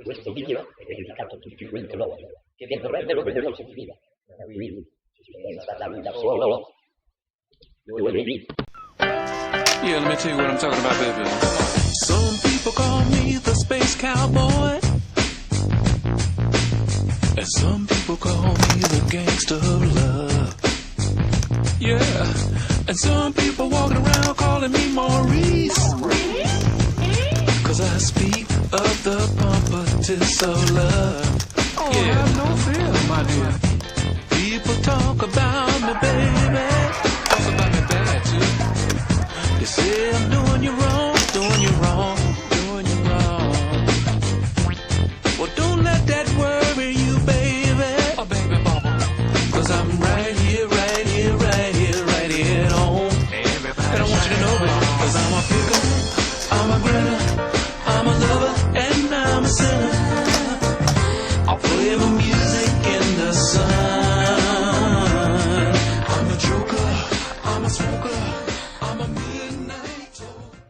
Questo video è dedicato a tutti quei cloni che vorrebbero vedersi in vita. Quindi, senza darmi da solo, lunedì. Yeah, let me tell you what I'm talking about, baby. Some people call me the space cowboy, and some people call me the gangster of love. Yeah, and some people walking around calling me Maurice, 'cause I speak of the pompatus of love. Oh, yeah. Have no fear, my dear. People talk about me, baby. Talk about me bad, too. They say I'm doing you wrong, doing you wrong, doing you wrong. Well, don't let that worry you, baby. Oh, baby, mama. 'Cause I'm right here, right here, right here, right here at home. And I want you to know, baby, 'cause I'm a picker, I'm a grinner.